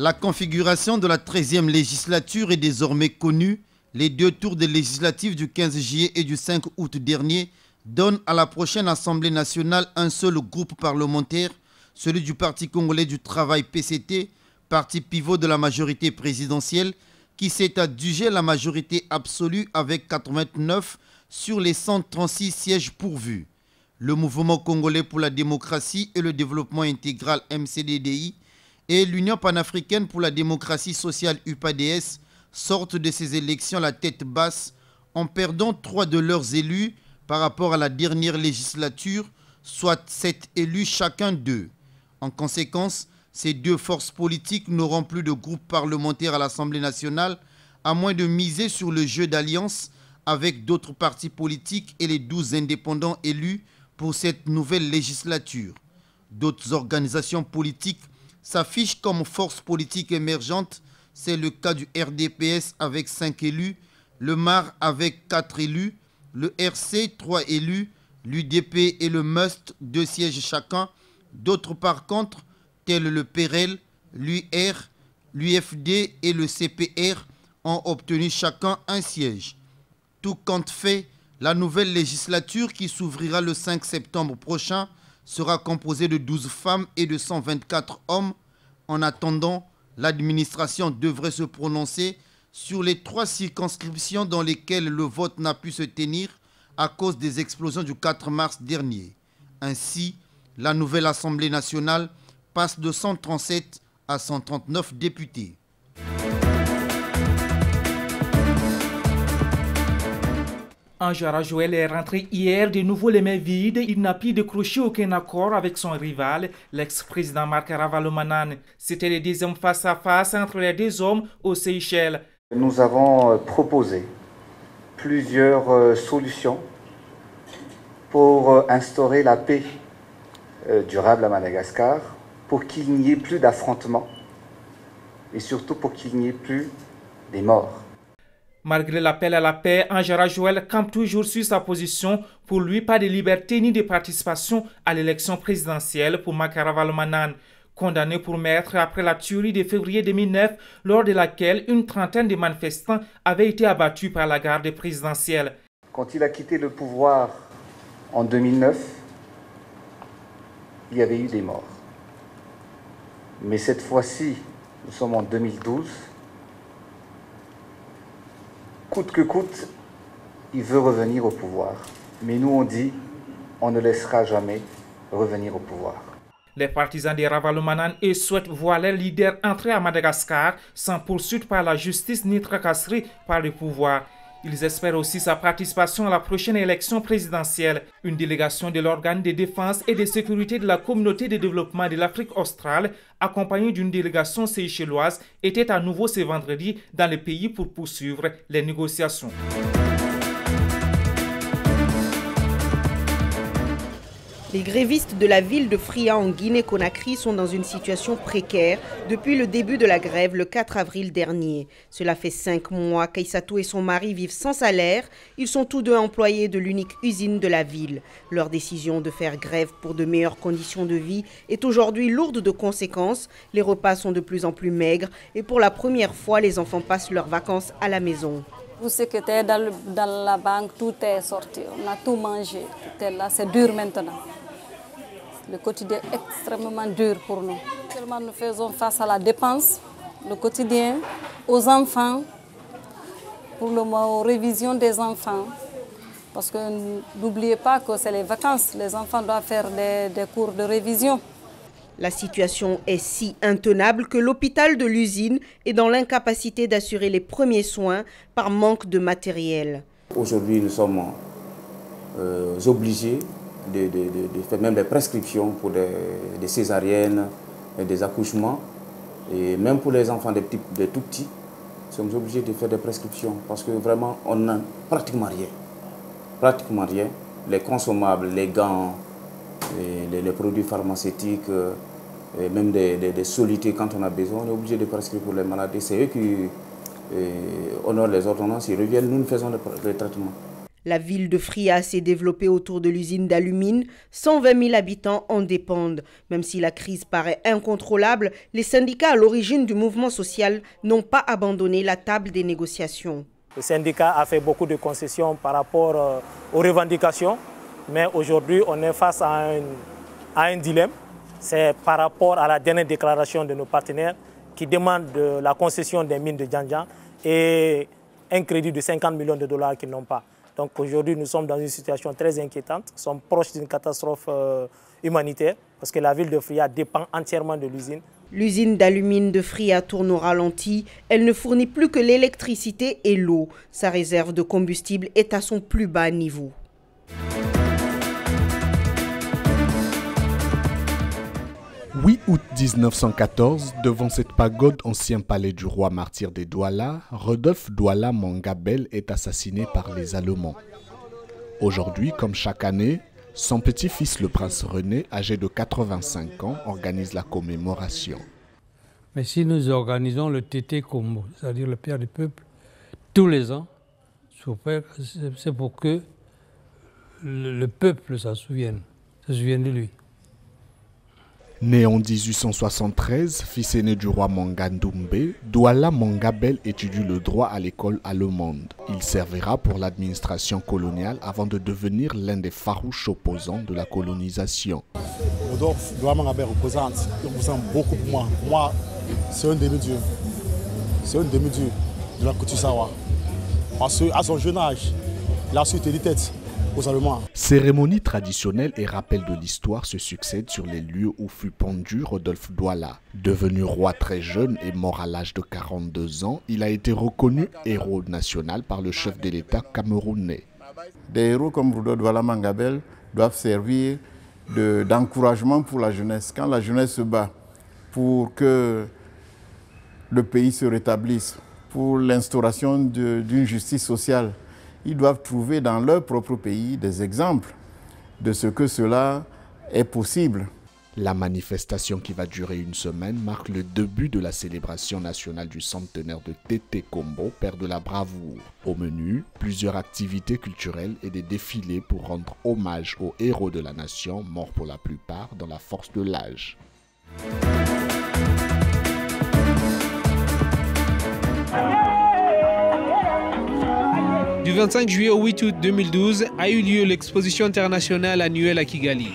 La configuration de la 13e législature est désormais connue. Les deux tours des législatives du 15 juillet et du 5 août dernier donnent à la prochaine Assemblée nationale un seul groupe parlementaire, celui du Parti congolais du travail PCT, parti pivot de la majorité présidentielle, qui s'est adjugé la majorité absolue avec 89 sur les 136 sièges pourvus. Le Mouvement congolais pour la démocratie et le développement intégral MCDDI et l'Union panafricaine pour la démocratie sociale UPADS sortent de ces élections la tête basse en perdant 3 de leurs élus par rapport à la dernière législature, soit 7 élus chacun d'eux. En conséquence, ces deux forces politiques n'auront plus de groupe parlementaire à l'Assemblée nationale, à moins de miser sur le jeu d'alliance avec d'autres partis politiques et les 12 indépendants élus pour cette nouvelle législature. D'autres organisations politiques s'affichent comme force politique émergente. C'est le cas du RDPS avec 5 élus, le MAR avec 4 élus, le RC 3 élus, l'UDP et le MUST 2 sièges chacun. D'autres par contre, tels le PRL, l'UR, l'UFD et le CPR, ont obtenu chacun un siège. Tout compte fait, la nouvelle législature qui s'ouvrira le 5 septembre prochain sera composée de 12 femmes et de 124 hommes. En attendant, l'administration devrait se prononcer sur les 3 circonscriptions dans lesquelles le vote n'a pu se tenir à cause des explosions du 4 mars dernier. Ainsi, la nouvelle Assemblée nationale passe de 137 à 139 députés. Anjara Joël est rentré hier de nouveau les mains vides. Il n'a pu décrocher aucun accord avec son rival, l'ex-président Marc Ravalomanane. C'était le deuxième face-à-face entre les deux hommes aux Seychelles. Nous avons proposé plusieurs solutions pour instaurer la paix durable à Madagascar, pour qu'il n'y ait plus d'affrontements et surtout pour qu'il n'y ait plus des morts. Malgré l'appel à la paix, Anjara Joël campe toujours sur sa position. Pour lui, pas de liberté ni de participation à l'élection présidentielle pour Marc Ravalomanane. Condamné pour meurtre après la tuerie de février 2009, lors de laquelle une trentaine de manifestants avaient été abattus par la garde présidentielle. Quand il a quitté le pouvoir en 2009, il y avait eu des morts. Mais cette fois-ci, nous sommes en 2012. Coûte que coûte, il veut revenir au pouvoir. Mais nous, on dit, on ne laissera jamais revenir au pouvoir. Les partisans de Ravalomanane souhaitent voir leur leader entrer à Madagascar sans poursuite par la justice ni tracasserie par le pouvoir. Ils espèrent aussi sa participation à la prochaine élection présidentielle. Une délégation de l'organe de défense et de sécurité de la communauté de développement de l'Afrique australe, accompagnée d'une délégation seychelloise, était à nouveau ce vendredi dans le pays pour poursuivre les négociations. Les grévistes de la ville de Fria en Guinée-Conakry sont dans une situation précaire depuis le début de la grève le 4 avril dernier. Cela fait 5 mois qu'Aïssatou et son mari vivent sans salaire. Ils sont tous deux employés de l'unique usine de la ville. Leur décision de faire grève pour de meilleures conditions de vie est aujourd'hui lourde de conséquences. Les repas sont de plus en plus maigres et pour la première fois, les enfants passent leurs vacances à la maison. Tout ce qui était dans la banque, tout est sorti. On a tout mangé. Tout est là, c'est dur maintenant. Le quotidien est extrêmement dur pour nous. Tellement nous faisons face à la dépense, le quotidien, aux enfants, pour le moment, aux révisions des enfants. Parce que n'oubliez pas que c'est les vacances, les enfants doivent faire des cours de révision. La situation est si intenable que l'hôpital de l'usine est dans l'incapacité d'assurer les premiers soins par manque de matériel. Aujourd'hui, nous sommes obligés de faire même des prescriptions pour des césariennes, et des accouchements. Et même pour les enfants des tout petits, nous sommes obligés de faire des prescriptions parce que vraiment, on n'a pratiquement rien. Pratiquement rien. Les consommables, les gants, les produits pharmaceutiques, et même des solutés quand on a besoin, on est obligé de prescrire pour les malades. C'est eux qui honorent les ordonnances, ils reviennent, nous faisons le traitement. La ville de Fria s'est développée autour de l'usine d'Alumine. 120 000 habitants en dépendent. Même si la crise paraît incontrôlable, les syndicats à l'origine du mouvement social n'ont pas abandonné la table des négociations. Le syndicat a fait beaucoup de concessions par rapport aux revendications, mais aujourd'hui on est face à un dilemme. C'est par rapport à la dernière déclaration de nos partenaires qui demandent la concession des mines de Djandjan et un crédit de 50 millions de dollars qu'ils n'ont pas. Donc aujourd'hui, nous sommes dans une situation très inquiétante. Nous sommes proches d'une catastrophe humanitaire parce que la ville de Fria dépend entièrement de l'usine. L'usine d'Alumine de Fria tourne au ralenti. Elle ne fournit plus que l'électricité et l'eau. Sa réserve de combustible est à son plus bas niveau. « 8 août 1914, devant cette pagode ancien palais du roi martyr des Douala, Rodolphe Douala Mangabel est assassiné par les Allemands. Aujourd'hui, comme chaque année, son petit-fils le prince René, âgé de 85 ans, organise la commémoration. Mais si nous organisons le Tété Kombo, c'est-à-dire le Père du peuple, tous les ans, c'est pour que le peuple se souvienne de lui. Né en 1873, fils aîné du roi Mangandumbe, Douala Mangabel étudie le droit à l'école allemande. Il servira pour l'administration coloniale avant de devenir l'un des farouches opposants de la colonisation. Rodolphe Douala Mangabel représente beaucoup pour moi. Pour moi, c'est un demi-dieu. C'est un demi-dieu de la culture Sawa. Parce qu'à son jeune âge, il a su tenir tête aux Allemands. Cérémonies traditionnelles et rappels de l'histoire se succèdent sur les lieux où fut pendu Rodolphe Douala. Devenu roi très jeune et mort à l'âge de 42 ans, il a été reconnu héros national par le chef de l'État camerounais. Des héros comme Rodolphe Douala Mangabel doivent servir d'encouragement pour la jeunesse. Quand la jeunesse se bat pour que le pays se rétablisse, pour l'instauration d'une justice sociale, ils doivent trouver dans leur propre pays des exemples de ce que cela est possible. La manifestation qui va durer une semaine marque le début de la célébration nationale du centenaire de Tété Kombo, père de la bravoure. Au menu, plusieurs activités culturelles et des défilés pour rendre hommage aux héros de la nation, morts pour la plupart dans la force de l'âge. Du 25 juillet au 8 août 2012 a eu lieu l'exposition internationale annuelle à Kigali.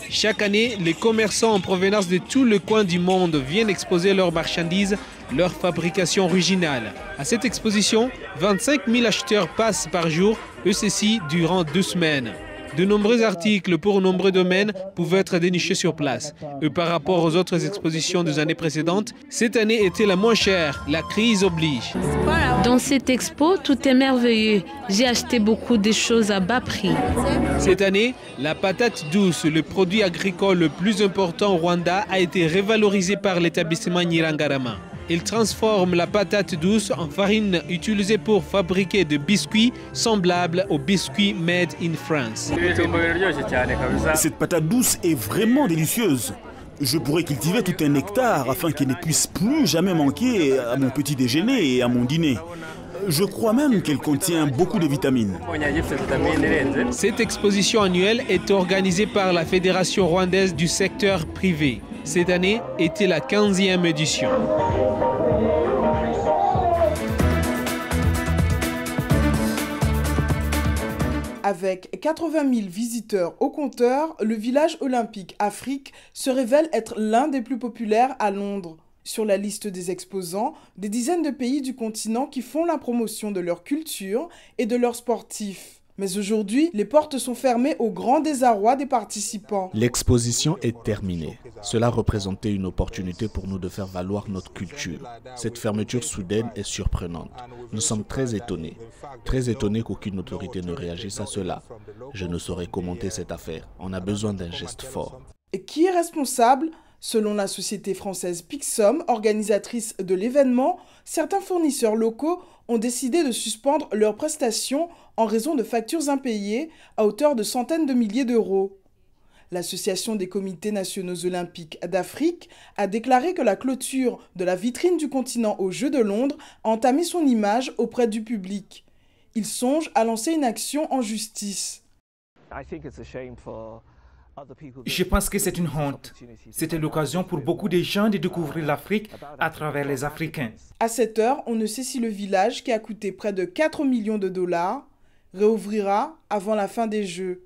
Chaque année, les commerçants en provenance de tout le coin du monde viennent exposer leurs marchandises, leur fabrication originale. À cette exposition, 25 000 acheteurs passent par jour, et ceci durant 2 semaines. De nombreux articles pour nombreux domaines pouvaient être dénichés sur place. Et par rapport aux autres expositions des années précédentes, cette année était la moins chère. La crise oblige. Dans cette expo, tout est merveilleux. J'ai acheté beaucoup de choses à bas prix. Cette année, la patate douce, le produit agricole le plus important au Rwanda, a été révalorisé par l'établissement Nyirangarama. Il transforme la patate douce en farine utilisée pour fabriquer des biscuits semblables aux biscuits made in France. Cette patate douce est vraiment délicieuse. Je pourrais cultiver tout un hectare afin qu'elle ne puisse plus jamais manquer à mon petit déjeuner et à mon dîner. Je crois même qu'elle contient beaucoup de vitamines. Cette exposition annuelle est organisée par la Fédération rwandaise du secteur privé. Cette année était la 15e édition. Avec 80 000 visiteurs au compteur, le village olympique Afrique se révèle être l'un des plus populaires à Londres. Sur la liste des exposants, des dizaines de pays du continent qui font la promotion de leur culture et de leurs sportifs. Mais aujourd'hui, les portes sont fermées au grand désarroi des participants. L'exposition est terminée. Cela représentait une opportunité pour nous de faire valoir notre culture. Cette fermeture soudaine est surprenante. Nous sommes très étonnés qu'aucune autorité ne réagisse à cela. Je ne saurais commenter cette affaire. On a besoin d'un geste fort. Et qui est responsable ? Selon la société française Pixum, organisatrice de l'événement, certains fournisseurs locaux ont décidé de suspendre leurs prestations en raison de factures impayées à hauteur de centaines de milliers d'euros. L'Association des comités nationaux olympiques d'Afrique a déclaré que la clôture de la vitrine du continent aux Jeux de Londres a entamé son image auprès du public. Il songe à lancer une action en justice. Je pense que c'est une honte. C'était l'occasion pour beaucoup de gens de découvrir l'Afrique à travers les Africains. À cette heure, on ne sait si le village, qui a coûté près de 4 millions de dollars, réouvrira avant la fin des Jeux.